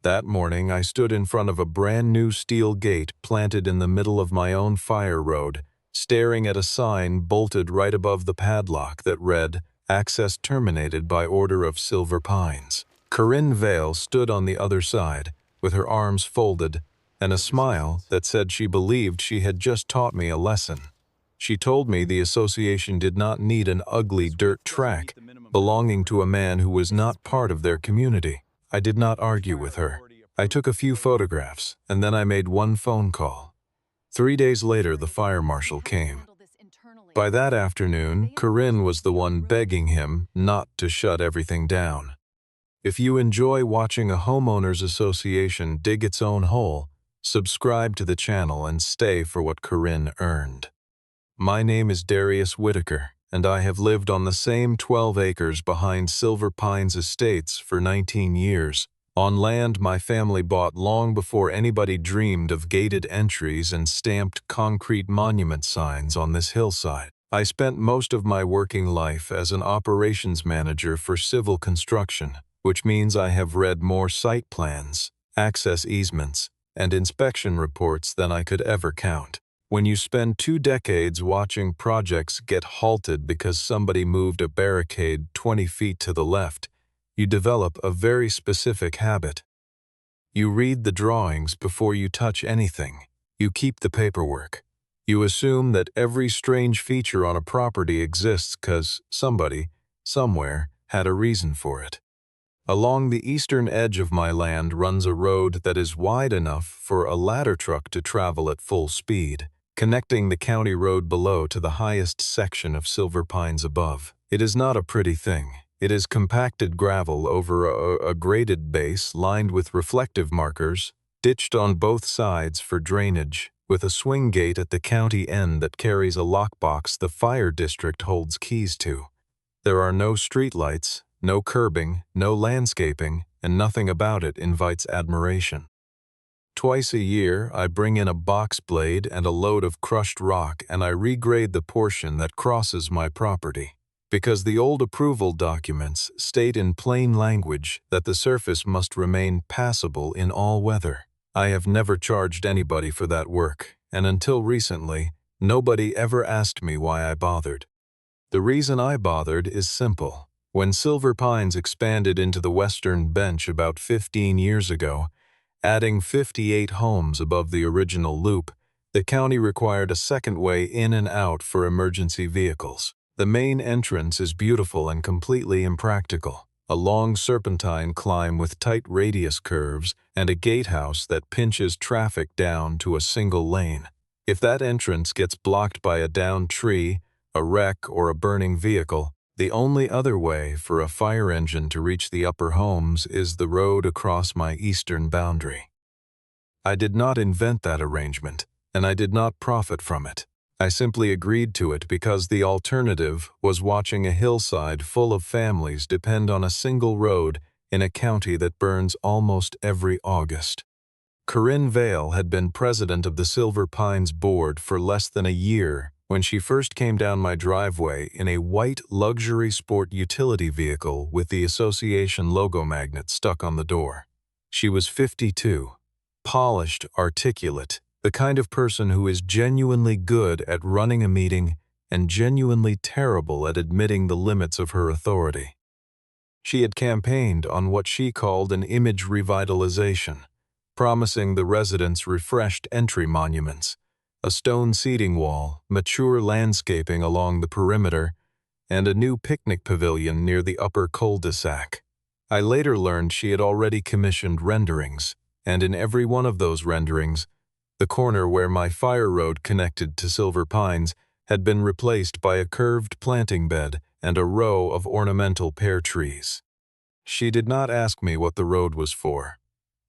That morning, I stood in front of a brand new steel gate planted in the middle of my own fire road, staring at a sign bolted right above the padlock that read, "Access terminated by order of Silver Pines." Corinne Vale stood on the other side, with her arms folded, and a smile that said she believed she had just taught me a lesson. She told me the association did not need an ugly dirt track belonging to a man who was not part of their community. I did not argue with her. I took a few photographs, and then I made one phone call. 3 days later, the fire marshal came. By that afternoon, Corinne was the one begging him not to shut everything down. If you enjoy watching a homeowners association dig its own hole, subscribe to the channel and stay for what Corinne earned. My name is Darius Whitaker, and I have lived on the same 12 acres behind Silver Pines Estates for 19 years, on land my family bought long before anybody dreamed of gated entries and stamped concrete monument signs on this hillside. I spent most of my working life as an operations manager for civil construction, which means I have read more site plans, access easements, and inspection reports than I could ever count. When you spend 2 decades watching projects get halted because somebody moved a barricade 20 feet to the left, you develop a very specific habit. You read the drawings before you touch anything. You keep the paperwork. You assume that every strange feature on a property exists because somebody, somewhere, had a reason for it. Along the eastern edge of my land runs a road that is wide enough for a ladder truck to travel at full speed, connecting the county road below to the highest section of Silver Pines above. It is not a pretty thing. It is compacted gravel over a graded base lined with reflective markers, ditched on both sides for drainage, with a swing gate at the county end that carries a lockbox the fire district holds keys to. There are no streetlights, no curbing, no landscaping, and nothing about it invites admiration. Twice a year, I bring in a box blade and a load of crushed rock and I regrade the portion that crosses my property. Because the old approval documents state in plain language that the surface must remain passable in all weather. I have never charged anybody for that work, and until recently, nobody ever asked me why I bothered. The reason I bothered is simple. When Silver Pines expanded into the western bench about 15 years ago, adding 58 homes above the original loop, the county required a second way in and out for emergency vehicles. The main entrance is beautiful and completely impractical, a long serpentine climb with tight radius curves and a gatehouse that pinches traffic down to a single lane. If that entrance gets blocked by a downed tree, a wreck, or a burning vehicle, the only other way for a fire engine to reach the upper homes is the road across my eastern boundary. I did not invent that arrangement, and I did not profit from it. I simply agreed to it because the alternative was watching a hillside full of families depend on a single road in a county that burns almost every August. Corinne Vale had been president of the Silver Pines board for less than a year when she first came down my driveway in a white luxury sport utility vehicle with the association logo magnet stuck on the door. She was 52, polished, articulate, the kind of person who is genuinely good at running a meeting and genuinely terrible at admitting the limits of her authority. She had campaigned on what she called an image revitalization, promising the residents refreshed entry monuments, a stone seating wall, mature landscaping along the perimeter, and a new picnic pavilion near the upper cul-de-sac. I later learned she had already commissioned renderings, and in every one of those renderings, the corner where my fire road connected to Silver Pines had been replaced by a curved planting bed and a row of ornamental pear trees. She did not ask me what the road was for.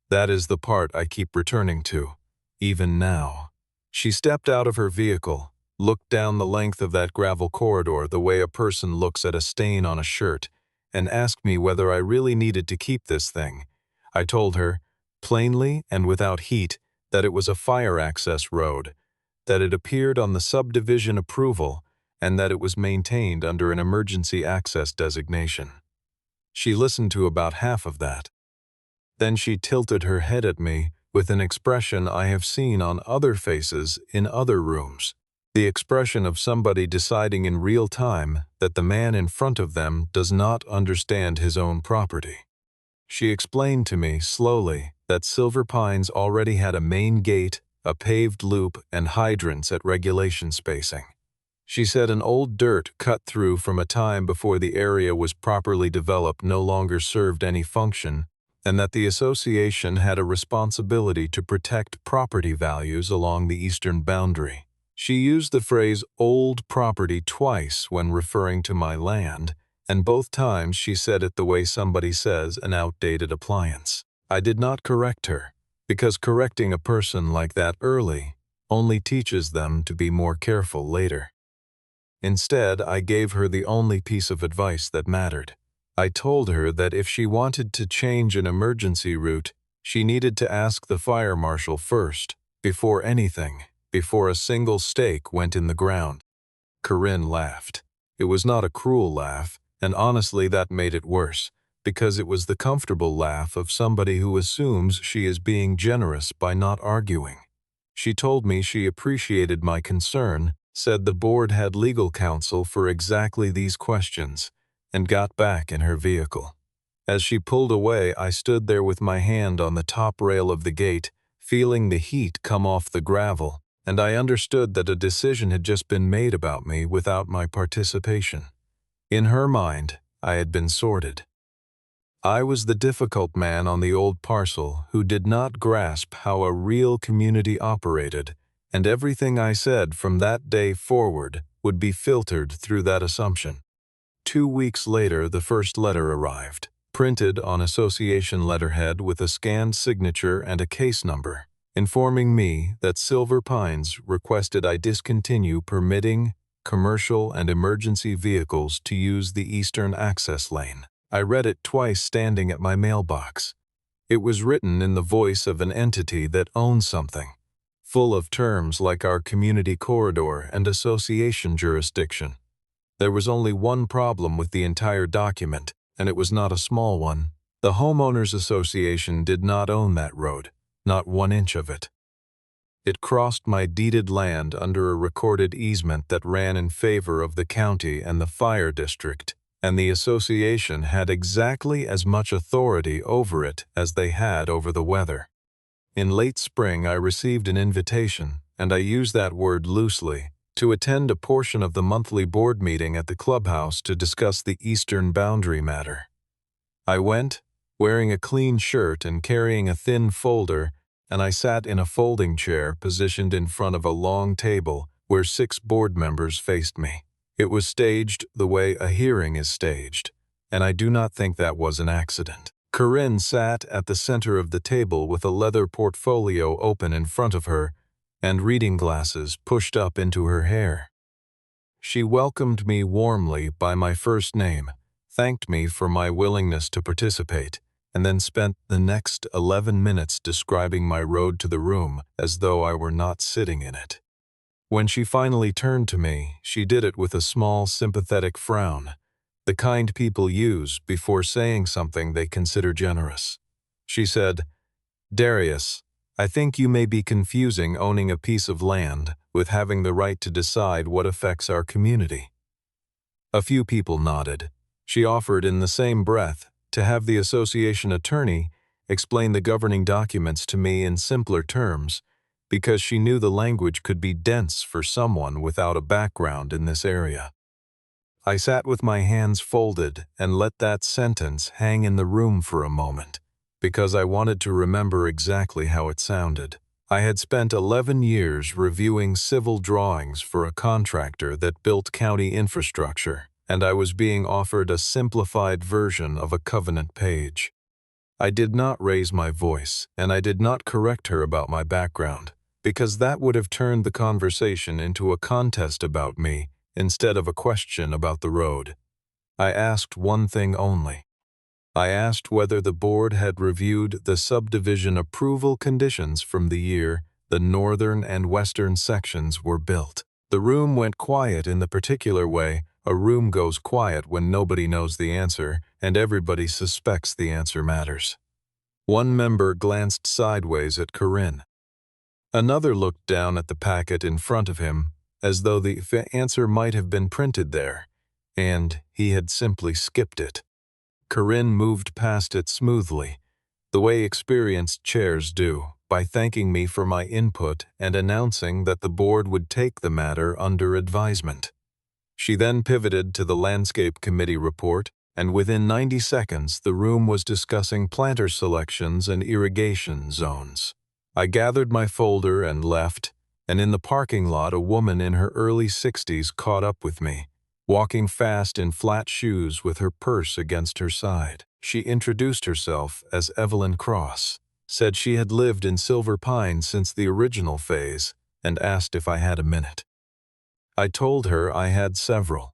That is the part I keep returning to, even now. She stepped out of her vehicle, looked down the length of that gravel corridor the way a person looks at a stain on a shirt, and asked me whether I really needed to keep this thing. I told her, plainly and without heat, that it was a fire access road, that it appeared on the subdivision approval, and that it was maintained under an emergency access designation. She listened to about half of that. Then she tilted her head at me with an expression I have seen on other faces in other rooms. The expression of somebody deciding in real time that the man in front of them does not understand his own property. She explained to me slowly that Silver Pines already had a main gate, a paved loop, and hydrants at regulation spacing. She said an old dirt cut through from a time before the area was properly developed no longer served any function, and that the association had a responsibility to protect property values along the eastern boundary. She used the phrase "old property" twice when referring to my land, and both times she said it the way somebody says an outdated appliance. I did not correct her, because correcting a person like that early only teaches them to be more careful later. Instead, I gave her the only piece of advice that mattered. I told her that if she wanted to change an emergency route, she needed to ask the fire marshal first, before anything, before a single stake went in the ground. Corinne laughed. It was not a cruel laugh, and honestly that made it worse, because it was the comfortable laugh of somebody who assumes she is being generous by not arguing. She told me she appreciated my concern, said the board had legal counsel for exactly these questions, and got back in her vehicle. As she pulled away, I stood there with my hand on the top rail of the gate, feeling the heat come off the gravel, and I understood that a decision had just been made about me without my participation. In her mind, I had been sorted. I was the difficult man on the old parcel who did not grasp how a real community operated, and everything I said from that day forward would be filtered through that assumption. 2 weeks later, the first letter arrived, printed on association letterhead with a scanned signature and a case number, informing me that Silver Pines requested I discontinue permitting commercial and emergency vehicles to use the eastern access lane. I read it twice standing at my mailbox. It was written in the voice of an entity that owns something, full of terms like our community corridor and association jurisdiction. There was only one problem with the entire document, and it was not a small one. The homeowners association did not own that road, not 1 inch of it. It crossed my deeded land under a recorded easement that ran in favor of the county and the fire district, and the association had exactly as much authority over it as they had over the weather. In late spring, I received an invitation, and I use that word loosely, to attend a portion of the monthly board meeting at the clubhouse to discuss the eastern boundary matter. I went, wearing a clean shirt and carrying a thin folder, and I sat in a folding chair positioned in front of a long table where 6 board members faced me. It was staged the way a hearing is staged, and I do not think that was an accident. Corinne sat at the center of the table with a leather portfolio open in front of her and reading glasses pushed up into her hair. She welcomed me warmly by my first name, thanked me for my willingness to participate, and then spent the next 11 minutes describing my road to the room as though I were not sitting in it. When she finally turned to me, she did it with a small, sympathetic frown, the kind people use before saying something they consider generous. She said, "Darius, I think you may be confusing owning a piece of land with having the right to decide what affects our community." A few people nodded. She offered in the same breath to have the association attorney explain the governing documents to me in simpler terms, because she knew the language could be dense for someone without a background in this area. I sat with my hands folded and let that sentence hang in the room for a moment, because I wanted to remember exactly how it sounded. I had spent 11 years reviewing civil drawings for a contractor that built county infrastructure, and I was being offered a simplified version of a covenant page. I did not raise my voice, and I did not correct her about my background, because that would have turned the conversation into a contest about me instead of a question about the road. I asked one thing only. I asked whether the board had reviewed the subdivision approval conditions from the year the northern and western sections were built. The room went quiet in the particular way a room goes quiet when nobody knows the answer and everybody suspects the answer matters. One member glanced sideways at Corinne. Another looked down at the packet in front of him, as though the answer might have been printed there, and he had simply skipped it. Corinne moved past it smoothly, the way experienced chairs do, by thanking me for my input and announcing that the board would take the matter under advisement. She then pivoted to the Landscape Committee report, and within 90 seconds the room was discussing planter selections and irrigation zones. I gathered my folder and left, and in the parking lot a woman in her early 60s caught up with me, walking fast in flat shoes with her purse against her side. She introduced herself as Evelyn Cross, said she had lived in Silver Pine since the original phase, and asked if I had a minute. I told her I had several.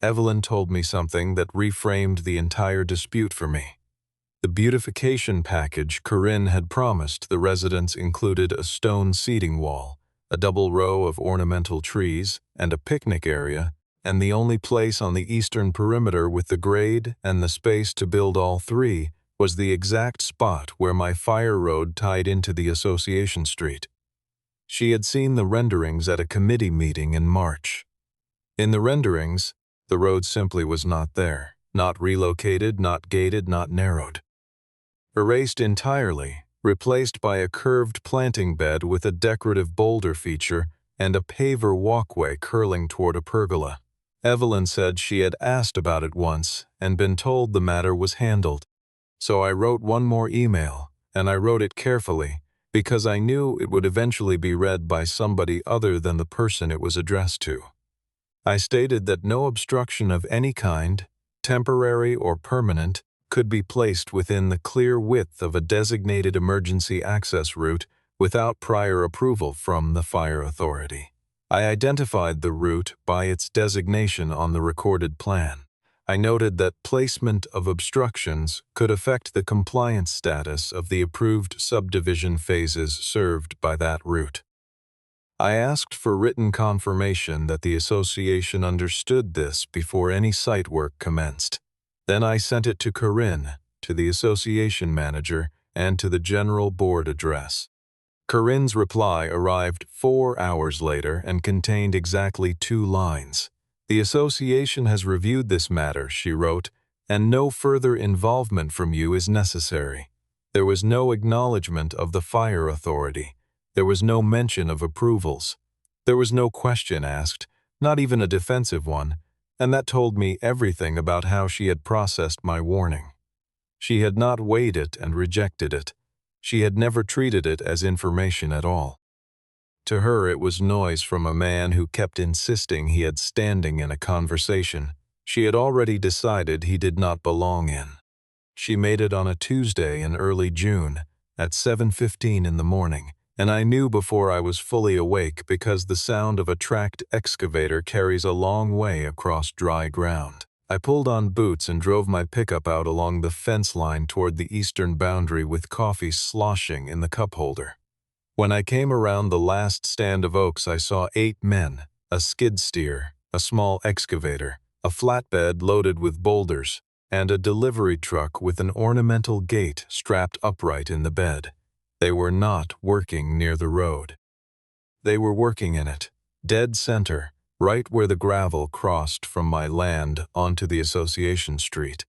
Evelyn told me something that reframed the entire dispute for me. The beautification package Corinne had promised the residents included a stone seating wall, a double row of ornamental trees, and a picnic area, and the only place on the eastern perimeter with the grade and the space to build all three was the exact spot where my fire road tied into the association street. She had seen the renderings at a committee meeting in March. In the renderings, the road simply was not there, not relocated, not gated, not narrowed. Erased entirely, replaced by a curved planting bed with a decorative boulder feature and a paver walkway curling toward a pergola. Evelyn said she had asked about it once and been told the matter was handled. So I wrote one more email, and I wrote it carefully because I knew it would eventually be read by somebody other than the person it was addressed to. I stated that no obstruction of any kind, temporary or permanent, could be placed within the clear width of a designated emergency access route without prior approval from the fire authority. I identified the route by its designation on the recorded plan. I noted that placement of obstructions could affect the compliance status of the approved subdivision phases served by that route. I asked for written confirmation that the association understood this before any site work commenced. Then I sent it to Corinne, to the association manager, and to the general board address. Corinne's reply arrived 4 hours later and contained exactly 2 lines. The association has reviewed this matter, she wrote, and no further involvement from you is necessary. There was no acknowledgement of the fire authority. There was no mention of approvals. There was no question asked, not even a defensive one, and that told me everything about how she had processed my warning. She had not weighed it and rejected it. She had never treated it as information at all. To her it was noise from a man who kept insisting he had standing in a conversation she had already decided he did not belong in. She made it on a Tuesday in early June at 7:15 in the morning, and I knew before I was fully awake because the sound of a tracked excavator carries a long way across dry ground. I pulled on boots and drove my pickup out along the fence line toward the eastern boundary with coffee sloshing in the cup holder. When I came around the last stand of oaks, I saw 8 men, a skid steer, a small excavator, a flatbed loaded with boulders, and a delivery truck with an ornamental gate strapped upright in the bed. They were not working near the road. They were working in it, dead center, right where the gravel crossed from my land onto the association street.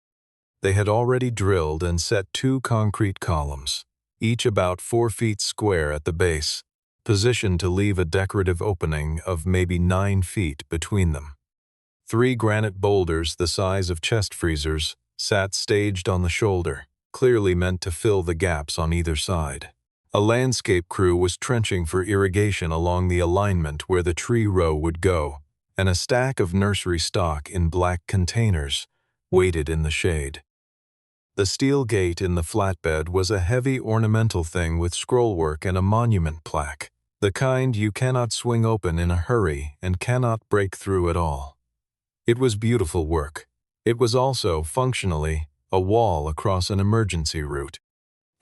They had already drilled and set 2 concrete columns, each about 4 feet square at the base, positioned to leave a decorative opening of maybe 9 feet between them. 3 granite boulders the size of chest freezers sat staged on the shoulder, clearly meant to fill the gaps on either side. A landscape crew was trenching for irrigation along the alignment where the tree row would go, and a stack of nursery stock in black containers waited in the shade. The steel gate in the flatbed was a heavy ornamental thing with scrollwork and a monument plaque, the kind you cannot swing open in a hurry and cannot break through at all. It was beautiful work. It was also, functionally, a wall across an emergency route.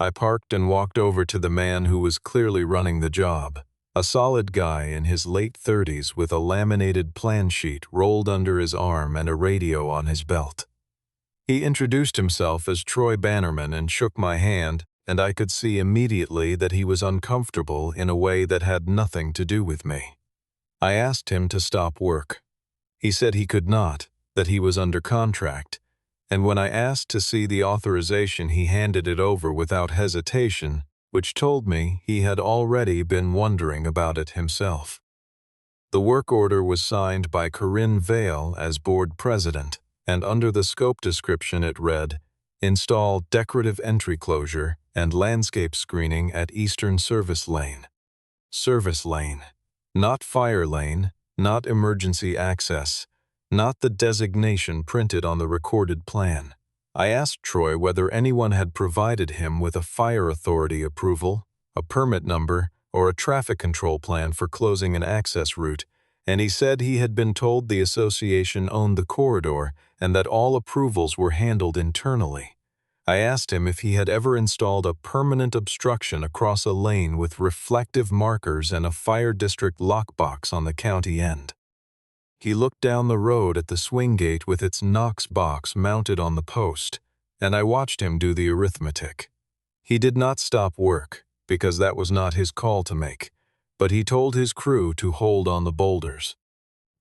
I parked and walked over to the man who was clearly running the job, a solid guy in his late 30s with a laminated plan sheet rolled under his arm and a radio on his belt. He introduced himself as Troy Bannerman and shook my hand and I could see immediately that he was uncomfortable in a way that had nothing to do with me. I asked him to stop work. He said he could not, that he was under contract, and when I asked to see the authorization, he handed it over without hesitation, which told me he had already been wondering about it himself. The work order was signed by Corinne Vale as board president, and under the scope description it read, "Install decorative entry closure and landscape screening at Eastern Service Lane." Service lane. Not fire lane, not emergency access, not the designation printed on the recorded plan. I asked Troy whether anyone had provided him with a fire authority approval, a permit number, or a traffic control plan for closing an access route, and he said he had been told the association owned the corridor and that all approvals were handled internally. I asked him if he had ever installed a permanent obstruction across a lane with reflective markers and a fire district lockbox on the county end. He looked down the road at the swing gate with its Knox box mounted on the post, and I watched him do the arithmetic. He did not stop work, because that was not his call to make, but he told his crew to hold on the boulders.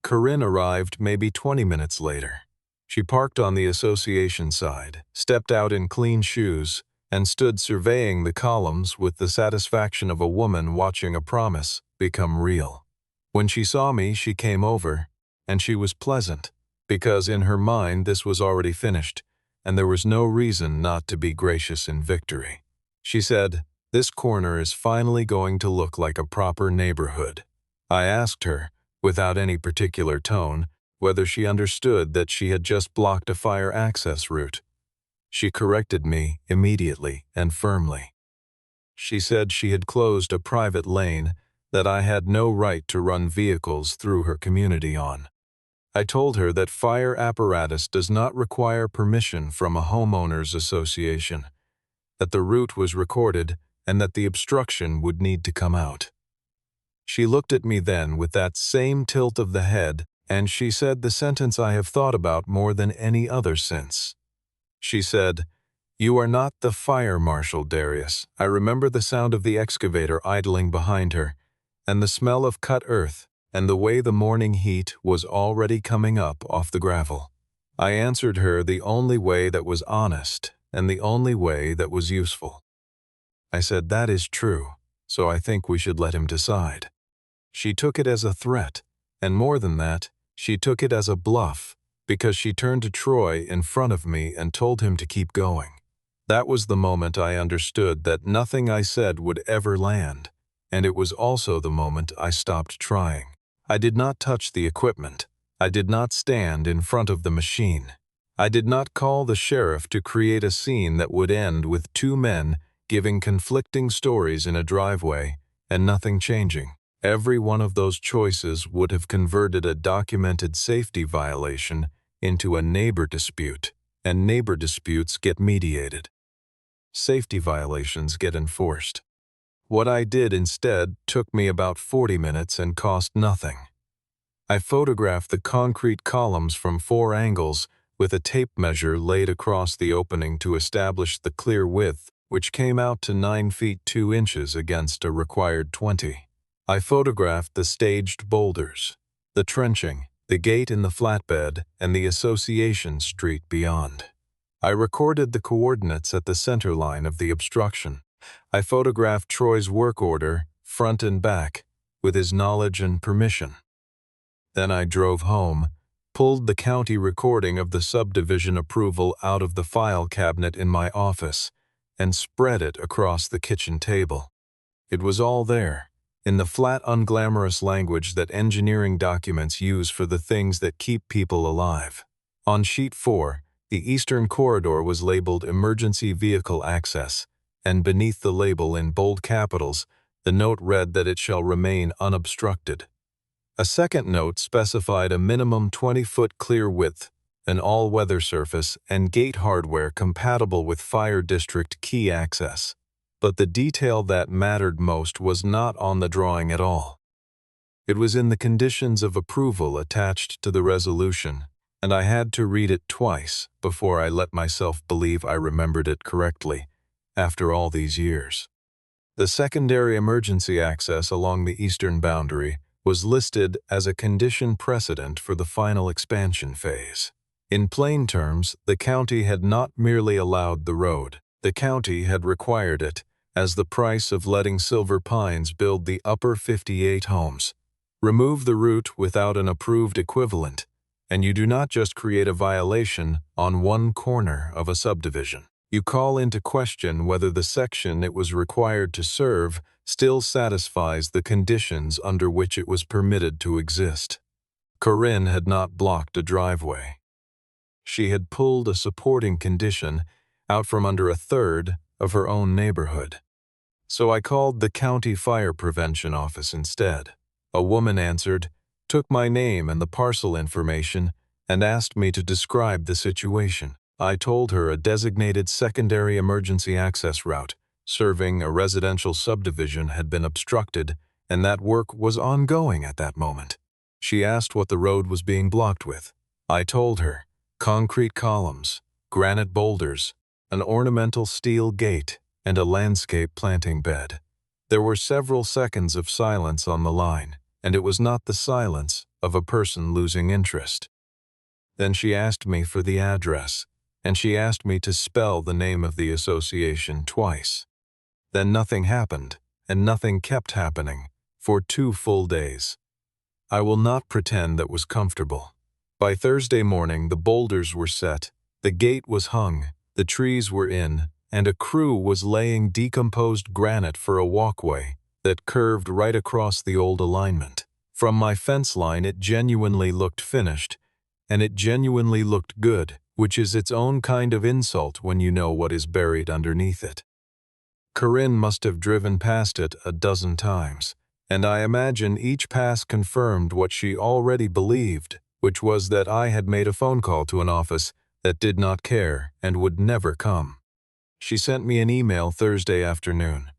Corinne arrived maybe 20 minutes later. She parked on the association side, stepped out in clean shoes, and stood surveying the columns with the satisfaction of a woman watching a promise become real. When she saw me, she came over, and she was pleasant, because in her mind this was already finished, and there was no reason not to be gracious in victory. She said, "This corner is finally going to look like a proper neighborhood." I asked her, without any particular tone, whether she understood that she had just blocked a fire access route. She corrected me immediately and firmly. She said she had closed a private lane that I had no right to run vehicles through her community on. I told her that fire apparatus does not require permission from a homeowners association, that the route was recorded, and that the obstruction would need to come out. She looked at me then with that same tilt of the head, and she said the sentence I have thought about more than any other since. She said, "You are not the fire marshal, Darius." I remember the sound of the excavator idling behind her, and the smell of cut earth, and the way the morning heat was already coming up off the gravel. I answered her the only way that was honest, and the only way that was useful. I said, "That is true, so I think we should let him decide." She took it as a threat, and more than that, she took it as a bluff, because she turned to Troy in front of me and told him to keep going. That was the moment I understood that nothing I said would ever land, and it was also the moment I stopped trying. I did not touch the equipment. I did not stand in front of the machine. I did not call the sheriff to create a scene that would end with two men giving conflicting stories in a driveway and nothing changing. Every one of those choices would have converted a documented safety violation into a neighbor dispute, and neighbor disputes get mediated. Safety violations get enforced. What I did instead took me about 40 minutes and cost nothing. I photographed the concrete columns from 4 angles with a tape measure laid across the opening to establish the clear width, which came out to 9 feet 2 inches against a required 20. I photographed the staged boulders, the trenching, the gate in the flatbed, and the association street beyond. I recorded the coordinates at the center line of the obstruction. I photographed Troy's work order, front and back, with his knowledge and permission. Then I drove home, pulled the county recording of the subdivision approval out of the file cabinet in my office, and spread it across the kitchen table. It was all there, in the flat, unglamorous language that engineering documents use for the things that keep people alive. On sheet 4, the eastern corridor was labeled Emergency Vehicle Access, and beneath the label in bold capitals, the note read that it shall remain unobstructed. A second note specified a minimum 20-foot clear width, an all-weather surface, and gate hardware compatible with fire district key access. But the detail that mattered most was not on the drawing at all. It was in the conditions of approval attached to the resolution, and I had to read it twice before I let myself believe I remembered it correctly, after all these years. The secondary emergency access along the eastern boundary was listed as a condition precedent for the final expansion phase. In plain terms, the county had not merely allowed the road. The county had required it as the price of letting Silver Pines build the upper 58 homes. Remove the route without an approved equivalent, and you do not just create a violation on one corner of a subdivision. You call into question whether the section it was required to serve still satisfies the conditions under which it was permitted to exist. Corinne had not blocked a driveway. She had pulled a supporting condition out from under a third of her own neighborhood. So I called the county fire prevention office instead. A woman answered, took my name and the parcel information, and asked me to describe the situation. I told her a designated secondary emergency access route serving a residential subdivision had been obstructed and that work was ongoing at that moment. She asked what the road was being blocked with. I told her, concrete columns, granite boulders, an ornamental steel gate, and a landscape planting bed. There were several seconds of silence on the line, and it was not the silence of a person losing interest. Then she asked me for the address, and she asked me to spell the name of the association twice. Then nothing happened, and nothing kept happening, for 2 full days. I will not pretend that was comfortable. By Thursday morning, the boulders were set, the gate was hung, the trees were in, and a crew was laying decomposed granite for a walkway that curved right across the old alignment. From my fence line, it genuinely looked finished, and it genuinely looked good, which is its own kind of insult when you know what is buried underneath it. Corinne must have driven past it a dozen times, and I imagine each pass confirmed what she already believed, which was that I had made a phone call to an office that did not care and would never come. She sent me an email Thursday afternoon.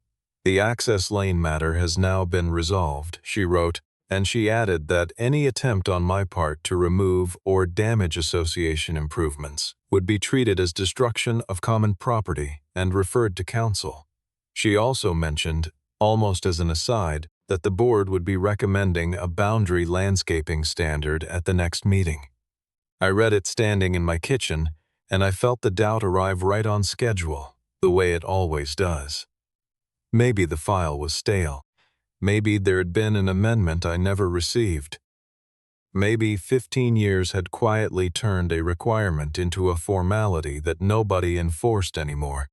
The access lane matter has now been resolved, she wrote, and she added that any attempt on my part to remove or damage association improvements would be treated as destruction of common property and referred to council. She also mentioned, almost as an aside, that the board would be recommending a boundary landscaping standard at the next meeting. I read it standing in my kitchen, and I felt the doubt arrive right on schedule, the way it always does. Maybe the file was stale. Maybe there had been an amendment I never received. Maybe 15 years had quietly turned a requirement into a formality that nobody enforced anymore.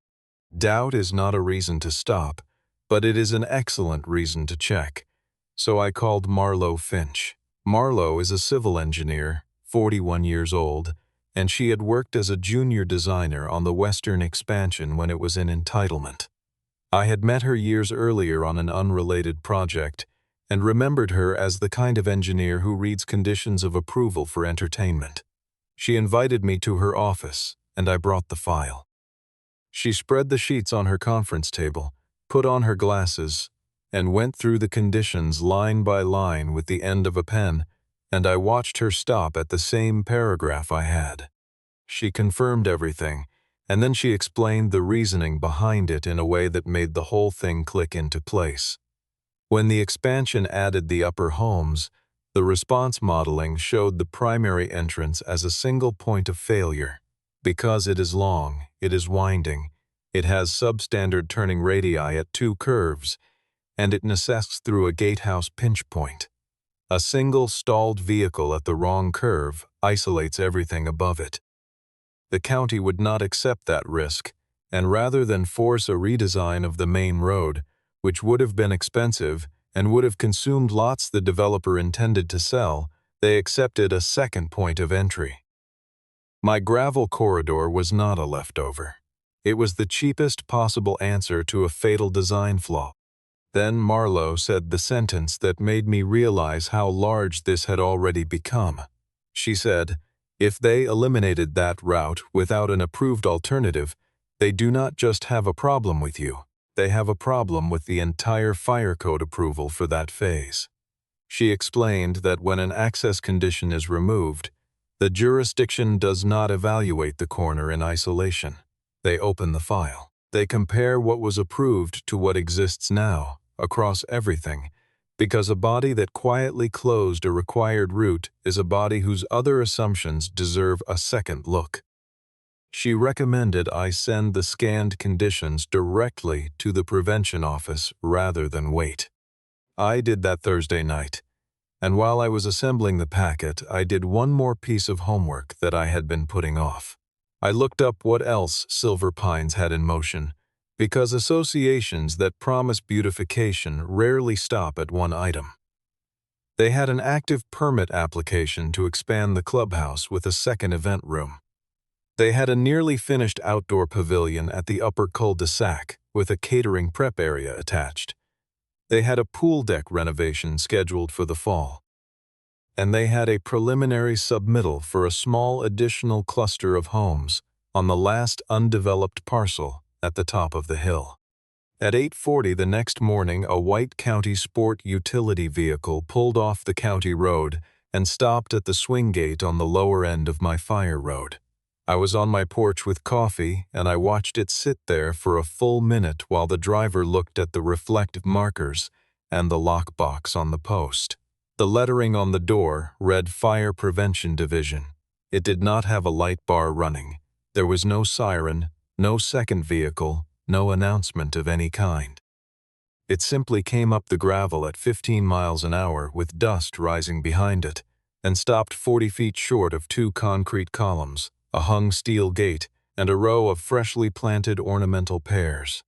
Doubt is not a reason to stop, but it is an excellent reason to check. So I called Marlo Finch. Marlo is a civil engineer, 41 years old, and she had worked as a junior designer on the western expansion when it was in entitlement. I had met her years earlier on an unrelated project and remembered her as the kind of engineer who reads conditions of approval for entertainment. She invited me to her office, and I brought the file. She spread the sheets on her conference table, put on her glasses, and went through the conditions line by line with the end of a pen, and I watched her stop at the same paragraph I had. She confirmed everything, and then she explained the reasoning behind it in a way that made the whole thing click into place. When the expansion added the upper homes, the response modeling showed the primary entrance as a single point of failure. Because it is long, it is winding, it has substandard turning radii at 2 curves, and it necessitates through a gatehouse pinch point. A single stalled vehicle at the wrong curve isolates everything above it. The county would not accept that risk, and rather than force a redesign of the main road, which would have been expensive and would have consumed lots the developer intended to sell, they accepted a second point of entry. My gravel corridor was not a leftover. It was the cheapest possible answer to a fatal design flaw. Then Marlo said the sentence that made me realize how large this had already become. She said, "If they eliminated that route without an approved alternative, they do not just have a problem with you, they have a problem with the entire fire code approval for that phase." She explained that when an access condition is removed, the jurisdiction does not evaluate the corner in isolation. They open the file. They compare what was approved to what exists now, across everything, because a body that quietly closed a required route is a body whose other assumptions deserve a second look. She recommended I send the scanned conditions directly to the prevention office rather than wait. I did that Thursday night, and while I was assembling the packet, I did one more piece of homework that I had been putting off. I looked up what else Silver Pines had in motion, because associations that promise beautification rarely stop at one item. They had an active permit application to expand the clubhouse with a second event room. They had a nearly finished outdoor pavilion at the upper cul-de-sac with a catering prep area attached. They had a pool deck renovation scheduled for the fall. And they had a preliminary submittal for a small additional cluster of homes on the last undeveloped parcel at the top of the hill. At 8:40 the next morning, a white county sport utility vehicle pulled off the county road and stopped at the swing gate on the lower end of my fire road. I was on my porch with coffee, and I watched it sit there for a full minute while the driver looked at the reflective markers and the lockbox on the post. The lettering on the door read Fire Prevention Division. It did not have a light bar running. There was no siren, no second vehicle, no announcement of any kind. It simply came up the gravel at 15 miles an hour with dust rising behind it, and stopped 40 feet short of two concrete columns, a hung steel gate, and a row of freshly planted ornamental pears.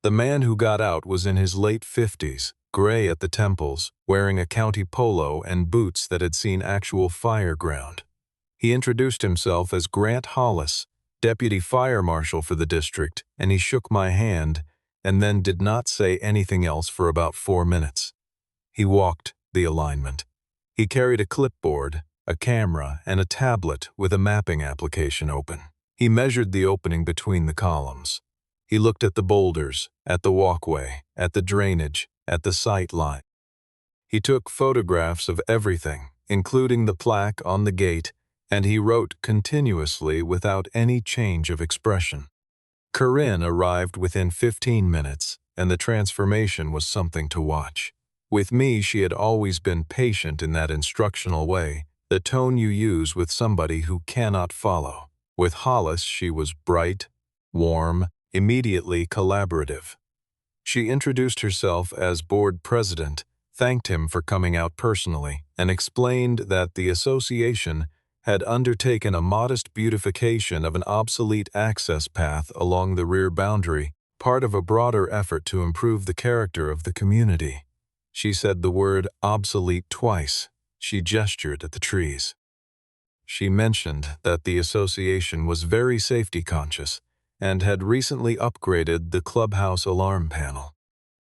The man who got out was in his late 50s, gray at the temples, wearing a county polo and boots that had seen actual fire ground. He introduced himself as Grant Hollis, deputy fire marshal for the district, and he shook my hand and then did not say anything else for about 4 minutes. He walked the alignment. He carried a clipboard, a camera, and a tablet with a mapping application open. He measured the opening between the columns. He looked at the boulders, at the walkway, at the drainage, at the sight line. He took photographs of everything, including the plaque on the gate, and he wrote continuously without any change of expression. Corinne arrived within 15 minutes, and the transformation was something to watch. With me, she had always been patient in that instructional way, the tone you use with somebody who cannot follow. With Hollis, she was bright, warm, immediately collaborative. She introduced herself as board president, thanked him for coming out personally, and explained that the association had undertaken a modest beautification of an obsolete access path along the rear boundary, part of a broader effort to improve the character of the community. She said the word obsolete twice. She gestured at the trees. She mentioned that the association was very safety conscious and had recently upgraded the clubhouse alarm panel.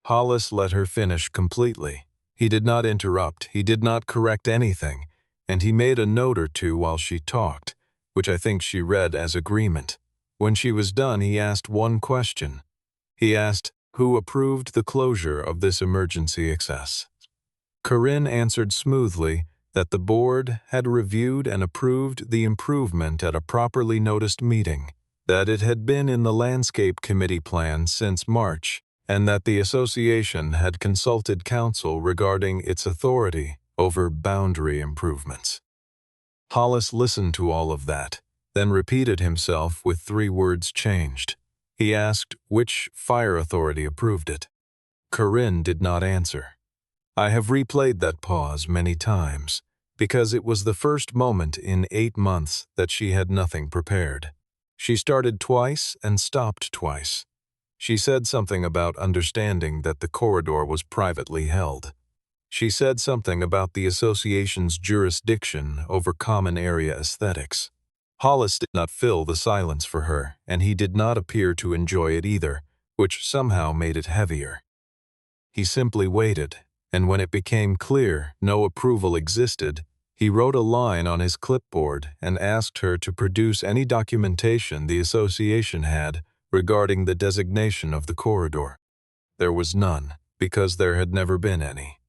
Hollis let her finish completely. He did not interrupt, he did not correct anything, and he made a note or two while she talked, which I think she read as agreement. When she was done, he asked one question. He asked, who approved the closure of this emergency access? Corinne answered smoothly that the board had reviewed and approved the improvement at a properly noticed meeting, that it had been in the landscape committee plan since March, and that the association had consulted council regarding its authority over boundary improvements. Hollis listened to all of that, then repeated himself with 3 words changed. He asked which fire authority approved it. Corinne did not answer. I have replayed that pause many times, because it was the first moment in 8 months that she had nothing prepared. She started twice and stopped twice. She said something about understanding that the corridor was privately held. She said something about the association's jurisdiction over common area aesthetics. Hollis did not fill the silence for her, and he did not appear to enjoy it either, which somehow made it heavier. He simply waited, and when it became clear no approval existed, he wrote a line on his clipboard and asked her to produce any documentation the association had regarding the designation of the corridor. There was none, because there had never been any.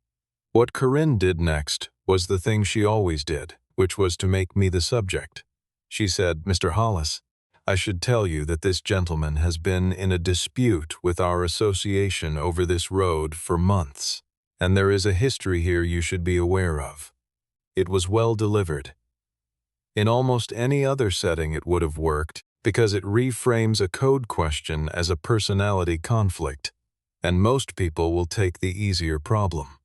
What Corinne did next was the thing she always did, which was to make me the subject. She said, "Mr. Hollis, I should tell you that this gentleman has been in a dispute with our association over this road for months, and there is a history here you should be aware of. It was well delivered. In almost any other setting it would have worked, because it reframes a code question as a personality conflict, and most people will take the easier problem.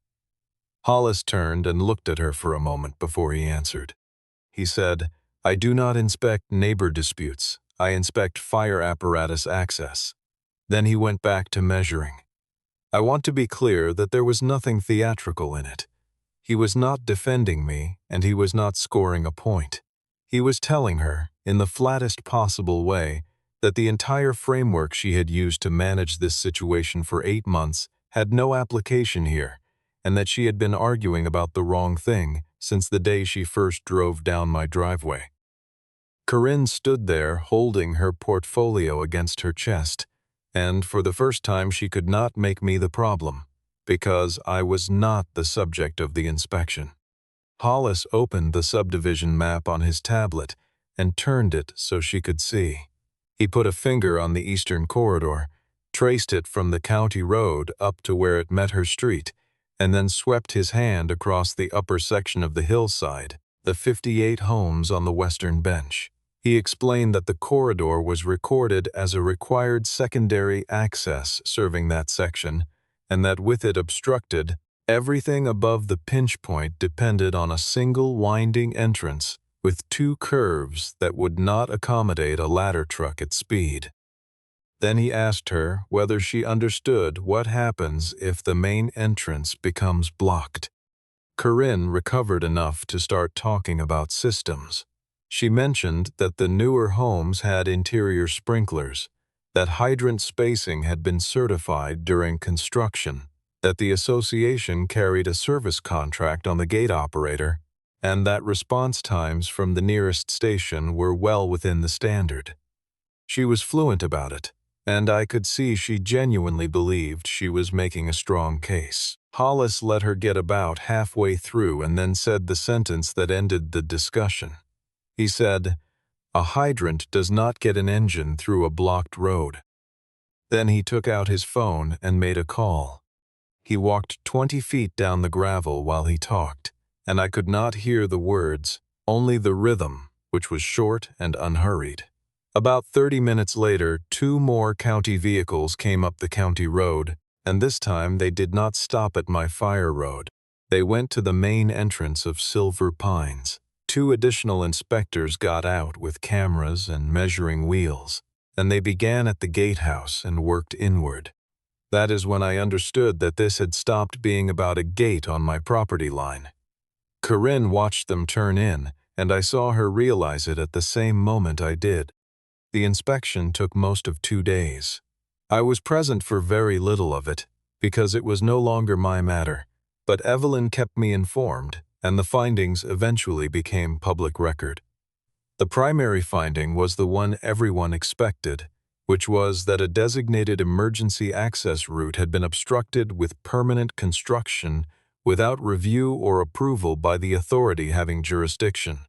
Hollis turned and looked at her for a moment before he answered. He said, "I do not inspect neighbor disputes. I inspect fire apparatus access." Then he went back to measuring. I want to be clear that there was nothing theatrical in it. He was not defending me, and he was not scoring a point. He was telling her, in the flattest possible way, that the entire framework she had used to manage this situation for 8 months had no application here, and that she had been arguing about the wrong thing since the day she first drove down my driveway. Corinne stood there holding her portfolio against her chest, and for the first time she could not make me the problem, because I was not the subject of the inspection. Hollis opened the subdivision map on his tablet and turned it so she could see. He put a finger on the eastern corridor, traced it from the county road up to where it met her street, and then swept his hand across the upper section of the hillside, the 58 homes on the western bench. He explained that the corridor was recorded as a required secondary access serving that section, and that with it obstructed, everything above the pinch point depended on a single winding entrance with 2 curves that would not accommodate a ladder truck at speed. Then he asked her whether she understood what happens if the main entrance becomes blocked. Corinne recovered enough to start talking about systems. She mentioned that the newer homes had interior sprinklers, that hydrant spacing had been certified during construction, that the association carried a service contract on the gate operator, and that response times from the nearest station were well within the standard. She was fluent about it, and I could see she genuinely believed she was making a strong case. Hollis let her get about halfway through and then said the sentence that ended the discussion. He said, "A hydrant does not get an engine through a blocked road." Then he took out his phone and made a call. He walked 20 feet down the gravel while he talked, and I could not hear the words, only the rhythm, which was short and unhurried. About 30 minutes later, 2 more county vehicles came up the county road, and this time they did not stop at my fire road. They went to the main entrance of Silver Pines. 2 additional inspectors got out with cameras and measuring wheels, and they began at the gatehouse and worked inward. That is when I understood that this had stopped being about a gate on my property line. Corinne watched them turn in, and I saw her realize it at the same moment I did. The inspection took most of 2 days. I was present for very little of it, because it was no longer my matter, but Evelyn kept me informed, and the findings eventually became public record. The primary finding was the one everyone expected, which was that a designated emergency access route had been obstructed with permanent construction without review or approval by the authority having jurisdiction.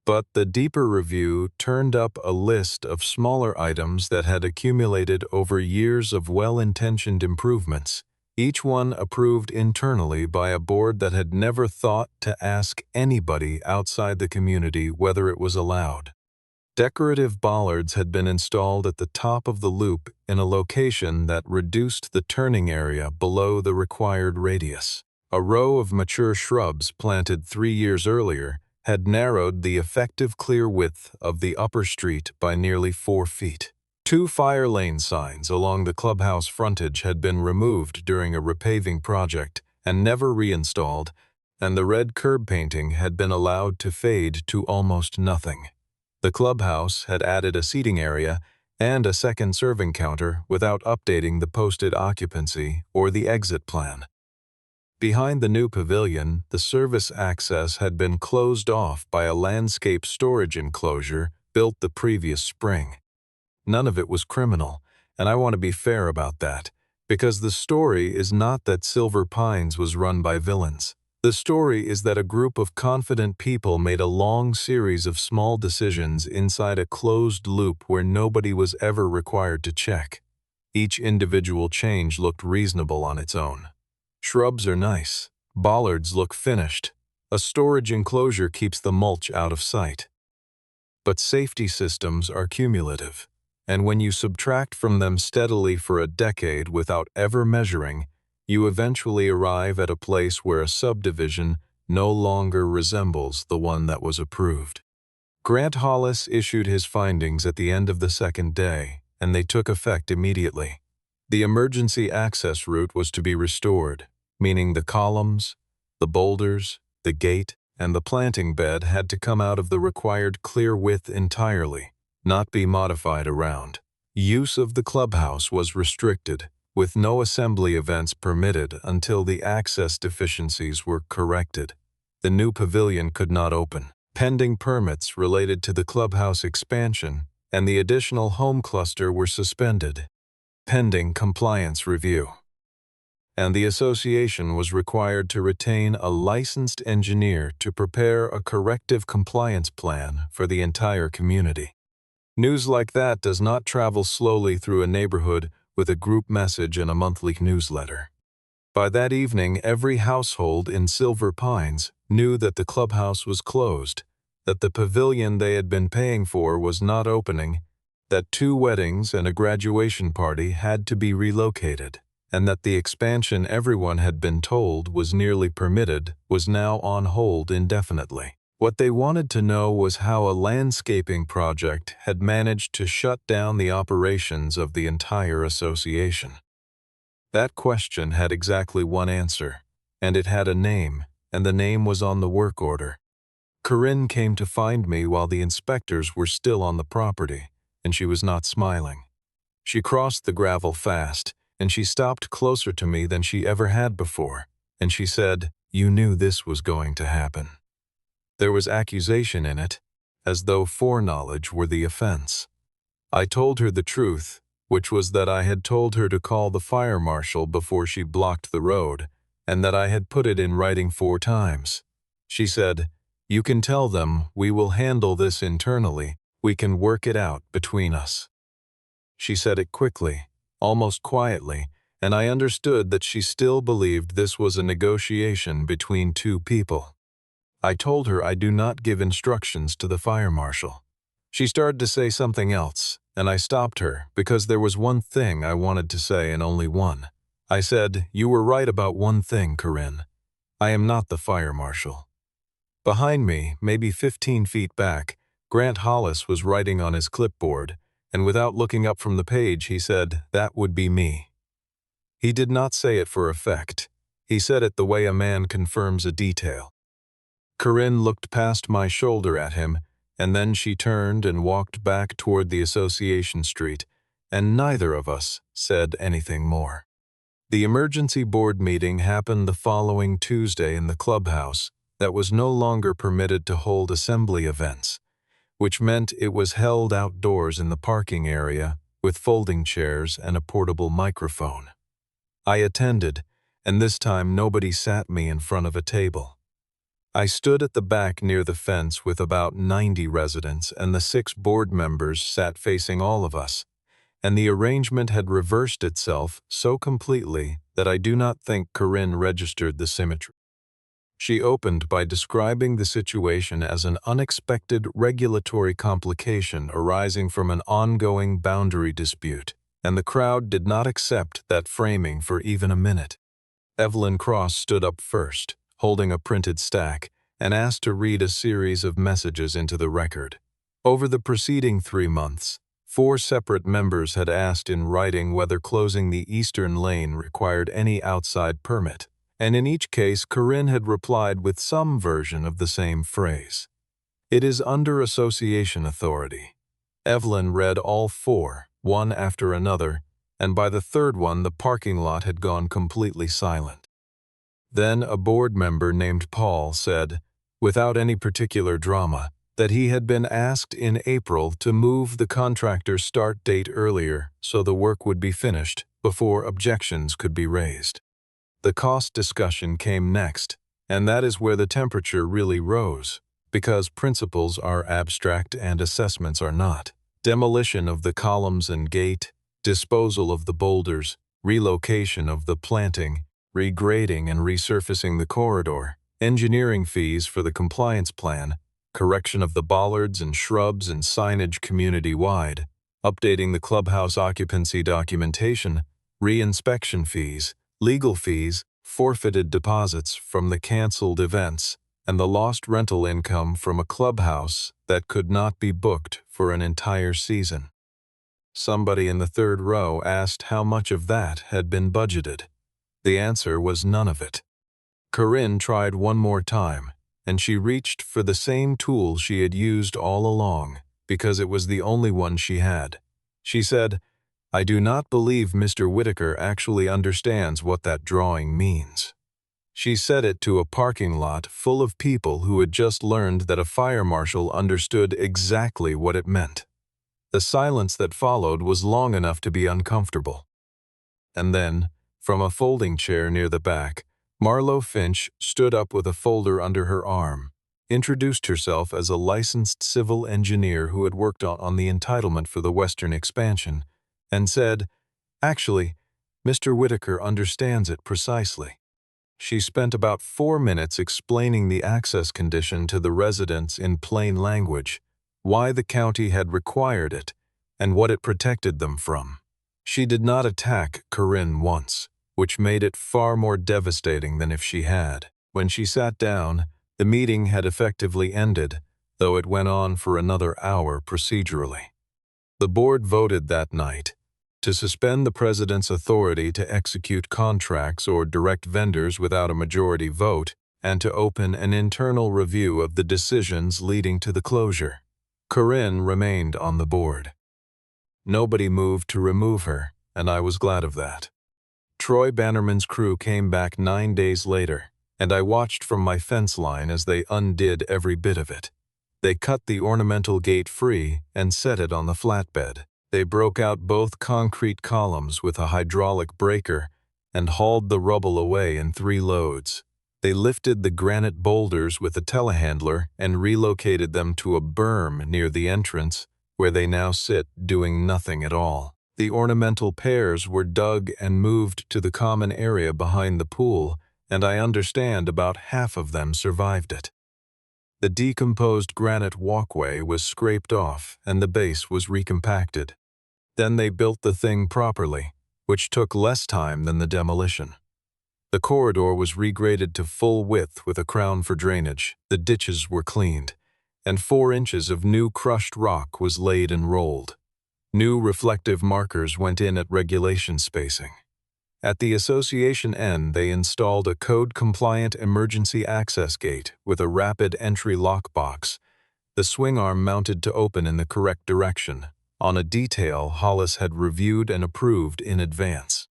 But the deeper review turned up a list of smaller items that had accumulated over years of well-intentioned improvements, each one approved internally by a board that had never thought to ask anybody outside the community whether it was allowed. Decorative bollards had been installed at the top of the loop in a location that reduced the turning area below the required radius. A row of mature shrubs planted 3 years earlier had narrowed the effective clear width of the upper street by nearly 4 feet. 2 fire lane signs along the clubhouse frontage had been removed during a repaving project and never reinstalled, and the red curb painting had been allowed to fade to almost nothing. The clubhouse had added a seating area and a second serving counter without updating the posted occupancy or the exit plan. Behind the new pavilion, the service access had been closed off by a landscape storage enclosure built the previous spring. None of it was criminal, and I want to be fair about that, because the story is not that Silver Pines was run by villains. The story is that a group of confident people made a long series of small decisions inside a closed loop where nobody was ever required to check. Each individual change looked reasonable on its own. Shrubs are nice. Bollards look finished. A storage enclosure keeps the mulch out of sight. But safety systems are cumulative, and when you subtract from them steadily for a decade without ever measuring, you eventually arrive at a place where a subdivision no longer resembles the one that was approved. Grant Hollis issued his findings at the end of the second day, and they took effect immediately. The emergency access route was to be restored, meaning the columns, the boulders, the gate, and the planting bed had to come out of the required clear width entirely, not be modified around. Use of the clubhouse was restricted, with no assembly events permitted until the access deficiencies were corrected. The new pavilion could not open. Pending permits related to the clubhouse expansion and the additional home cluster were suspended, pending compliance review. And the association was required to retain a licensed engineer to prepare a corrective compliance plan for the entire community. News like that does not travel slowly through a neighborhood with a group message and a monthly newsletter. By that evening, every household in Silver Pines knew that the clubhouse was closed, that the pavilion they had been paying for was not opening, that 2 weddings and a graduation party had to be relocated, and that the expansion everyone had been told was nearly permitted was now on hold indefinitely. What they wanted to know was how a landscaping project had managed to shut down the operations of the entire association. That question had exactly one answer, and it had a name, and the name was on the work order. Corinne came to find me while the inspectors were still on the property, and she was not smiling. She crossed the gravel fast, and she stopped closer to me than she ever had before, and she said, "You knew this was going to happen." There was accusation in it, as though foreknowledge were the offense. I told her the truth, which was that I had told her to call the fire marshal before she blocked the road, and that I had put it in writing 4 times. She said, "You can tell them we will handle this internally. We can work it out between us." She said it quickly, almost quietly, and I understood that she still believed this was a negotiation between 2 people. I told her I do not give instructions to the fire marshal. She started to say something else, and I stopped her because there was one thing I wanted to say and only one. I said, "You were right about one thing, Corinne. I am not the fire marshal." Behind me, maybe 15 feet back, Grant Hollis was writing on his clipboard, and without looking up from the page, he said, "That would be me." He did not say it for effect. He said it the way a man confirms a detail. Corinne looked past my shoulder at him, and then she turned and walked back toward the Association Street, and neither of us said anything more. The emergency board meeting happened the following Tuesday in the clubhouse that was no longer permitted to hold assembly events, which meant it was held outdoors in the parking area with folding chairs and a portable microphone. I attended, and this time nobody sat me in front of a table. I stood at the back near the fence with about 90 residents, and the 6 board members sat facing all of us, and the arrangement had reversed itself so completely that I do not think Corinne registered the symmetry. She opened by describing the situation as an unexpected regulatory complication arising from an ongoing boundary dispute, and the crowd did not accept that framing for even a minute. Evelyn Cross stood up first, holding a printed stack, and asked to read a series of messages into the record. Over the preceding 3 months, 4 separate members had asked in writing whether closing the eastern lane required any outside permit, and in each case Corinne had replied with some version of the same phrase. "It is under association authority." Evelyn read all 4, one after another, and by the 3rd one the parking lot had gone completely silent. Then a board member named Paul said, without any particular drama, that he had been asked in April to move the contractor's start date earlier so the work would be finished before objections could be raised. The cost discussion came next, And that is where the temperature really rose, because principles are abstract and assessments are not. Demolition of the columns and gate, disposal of the boulders, relocation of the planting, regrading and resurfacing the corridor, engineering fees for the compliance plan, correction of the bollards and shrubs and signage community-wide, updating the clubhouse occupancy documentation, re-inspection fees, legal fees, forfeited deposits from the canceled events, and the lost rental income from a clubhouse that could not be booked for an entire season. Somebody in the third row asked how much of that had been budgeted. The answer was none of it. Corinne tried one more time, and she reached for the same tool she had used all along, because it was the only one she had. She said, "I do not believe Mr. Whitaker actually understands what that drawing means." She said it to a parking lot full of people who had just learned that a fire marshal understood exactly what it meant. The silence that followed was long enough to be uncomfortable. And then, from a folding chair near the back, Marlo Finch stood up with a folder under her arm, introduced herself as a licensed civil engineer who had worked on the entitlement for the western expansion, and said, "Actually, Mr. Whitaker understands it precisely." She spent about 4 minutes explaining the access condition to the residents in plain language, why the county had required it, and what it protected them from. She did not attack Corinne once, which made it far more devastating than if she had. When she sat down, the meeting had effectively ended, though it went on for another hour procedurally. The board voted that night to suspend the president's authority to execute contracts or direct vendors without a majority vote, and to open an internal review of the decisions leading to the closure. Corinne remained on the board. Nobody moved to remove her, and I was glad of that. Troy Bannerman's crew came back 9 days later, and I watched from my fence line as they undid every bit of it. They cut the ornamental gate free and set it on the flatbed. They broke out both concrete columns with a hydraulic breaker and hauled the rubble away in 3 loads. They lifted the granite boulders with a telehandler and relocated them to a berm near the entrance, where they now sit doing nothing at all. The ornamental pears were dug and moved to the common area behind the pool, and I understand about half of them survived it. The decomposed granite walkway was scraped off and the base was recompacted. Then they built the thing properly, which took less time than the demolition. The corridor was regraded to full width with a crown for drainage, the ditches were cleaned, and 4 inches of new crushed rock was laid and rolled. New reflective markers went in at regulation spacing. At the association end, they installed a code-compliant emergency access gate with a rapid entry lockbox, the swing arm mounted to open in the correct direction, on a detail Hollis had reviewed and approved in advance.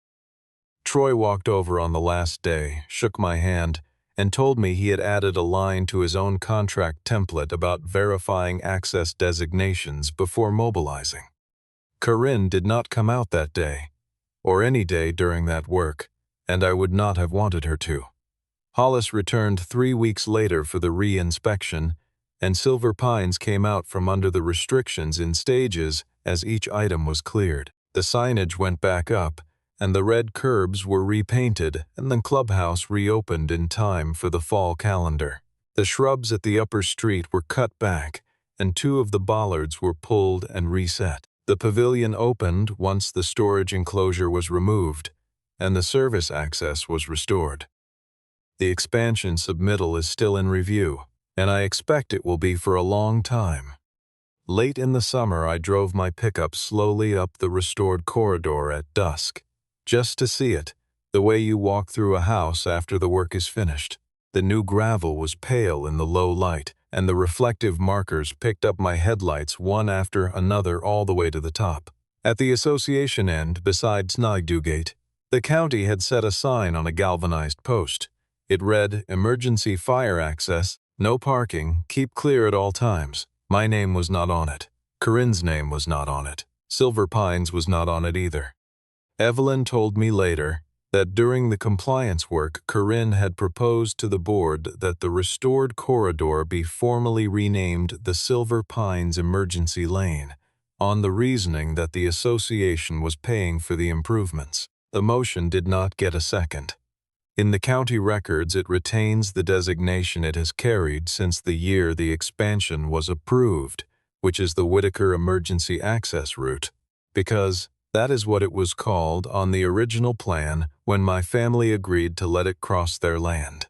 Troy walked over on the last day, shook my hand, and told me he had added a line to his own contract template about verifying access designations before mobilizing. Corinne did not come out that day, or any day during that work, and I would not have wanted her to. Hollis returned 3 weeks later for the re-inspection, and Silver Pines came out from under the restrictions in stages as each item was cleared. The signage went back up, and the red curbs were repainted, and the clubhouse reopened in time for the fall calendar. The shrubs at the upper street were cut back, and 2 of the bollards were pulled and reset. The pavilion opened once the storage enclosure was removed, and the service access was restored. The expansion submittal is still in review, and I expect it will be for a long time. Late in the summer, I drove my pickup slowly up the restored corridor at dusk, just to see it, the way you walk through a house after the work is finished. The new gravel was pale in the low light, and the reflective markers picked up my headlights one after another all the way to the top. At the association end, beside Snagdugate, the county had set a sign on a galvanized post. It read, "Emergency fire access, no parking, keep clear at all times." My name was not on it. Corinne's name was not on it. Silver Pines was not on it either. Evelyn told me later that during the compliance work, Corinne had proposed to the board that the restored corridor be formally renamed the Silver Pines Emergency Lane, on the reasoning that the association was paying for the improvements. The motion did not get a second. In the county records, it retains the designation it has carried since the year the expansion was approved, which is the Whitaker Emergency Access Route, because that is what it was called on the original plan when my family agreed to let it cross their land.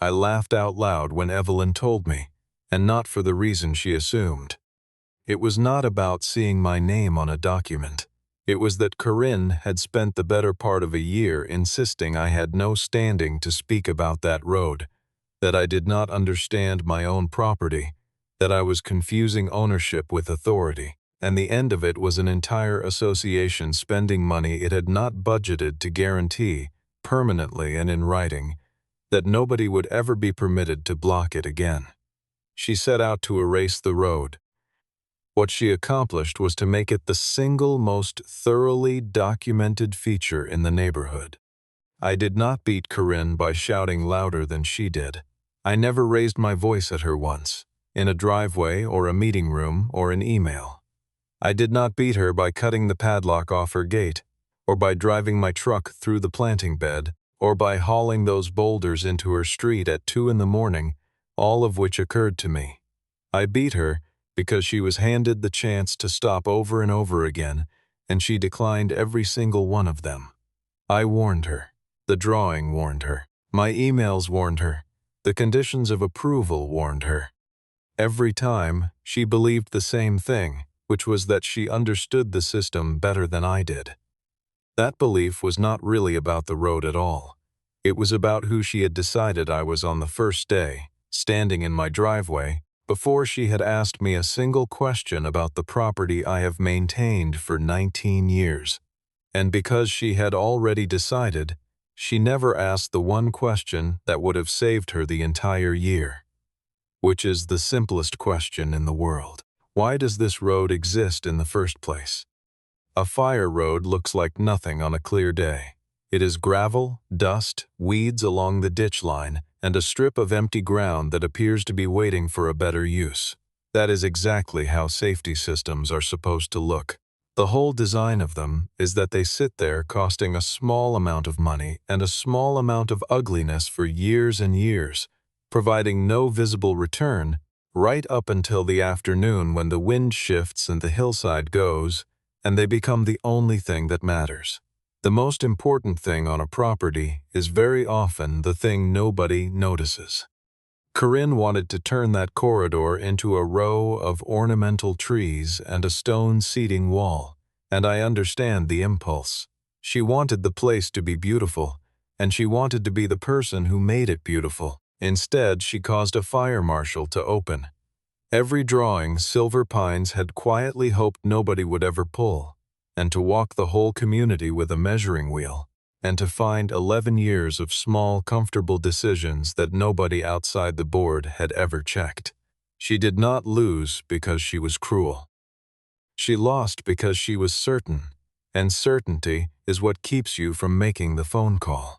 I laughed out loud when Evelyn told me, and not for the reason she assumed. It was not about seeing my name on a document. It was that Corinne had spent the better part of a year insisting I had no standing to speak about that road, that I did not understand my own property, that I was confusing ownership with authority, and the end of it was an entire association spending money it had not budgeted to guarantee, permanently and in writing, that nobody would ever be permitted to block it again. She set out to erase the road. What she accomplished was to make it the single most thoroughly documented feature in the neighborhood. I did not beat Corinne by shouting louder than she did. I never raised my voice at her once, in a driveway or a meeting room or an email. I did not beat her by cutting the padlock off her gate, or by driving my truck through the planting bed, or by hauling those boulders into her street at 2 in the morning, all of which occurred to me. I beat her because she was handed the chance to stop over and over again, and she declined every single one of them. I warned her. The drawing warned her. My emails warned her. The conditions of approval warned her. Every time, she believed the same thing, which was that she understood the system better than I did. That belief was not really about the road at all. It was about who she had decided I was on the first day, standing in my driveway, before she had asked me a single question about the property I have maintained for 19 years. And because she had already decided, she never asked the one question that would have saved her the entire year, which is the simplest question in the world. Why does this road exist in the first place? A fire road looks like nothing on a clear day. It is gravel, dust, weeds along the ditch line, and a strip of empty ground that appears to be waiting for a better use. That is exactly how safety systems are supposed to look. The whole design of them is that they sit there costing a small amount of money and a small amount of ugliness for years and years, providing no visible return, right up until the afternoon when the wind shifts and the hillside goes, and they become the only thing that matters. The most important thing on a property is very often the thing nobody notices. Corinne wanted to turn that corridor into a row of ornamental trees and a stone seating wall, and I understand the impulse. She wanted the place to be beautiful, and she wanted to be the person who made it beautiful. Instead, she caused a fire marshal to open. Every drawing Silver Pines had quietly hoped nobody would ever pull, and to walk the whole community with a measuring wheel, and to find 11 years of small, comfortable decisions that nobody outside the board had ever checked. She did not lose because she was cruel. She lost because she was certain, and certainty is what keeps you from making the phone call.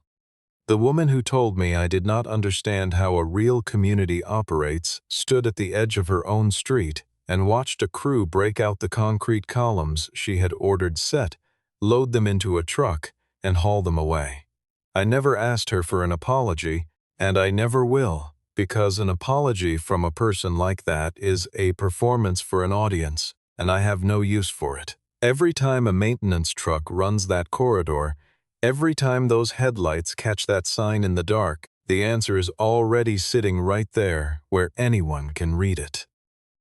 The woman who told me I did not understand how a real community operates stood at the edge of her own street and watched a crew break out the concrete columns she had ordered set, load them into a truck, and haul them away. I never asked her for an apology, and I never will, because an apology from a person like that is a performance for an audience, and I have no use for it. Every time a maintenance truck runs that corridor, every time those headlights catch that sign in the dark, the answer is already sitting right there where anyone can read it.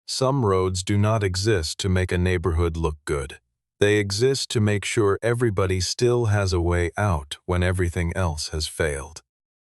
Some roads do not exist to make a neighborhood look good. They exist to make sure everybody still has a way out when everything else has failed.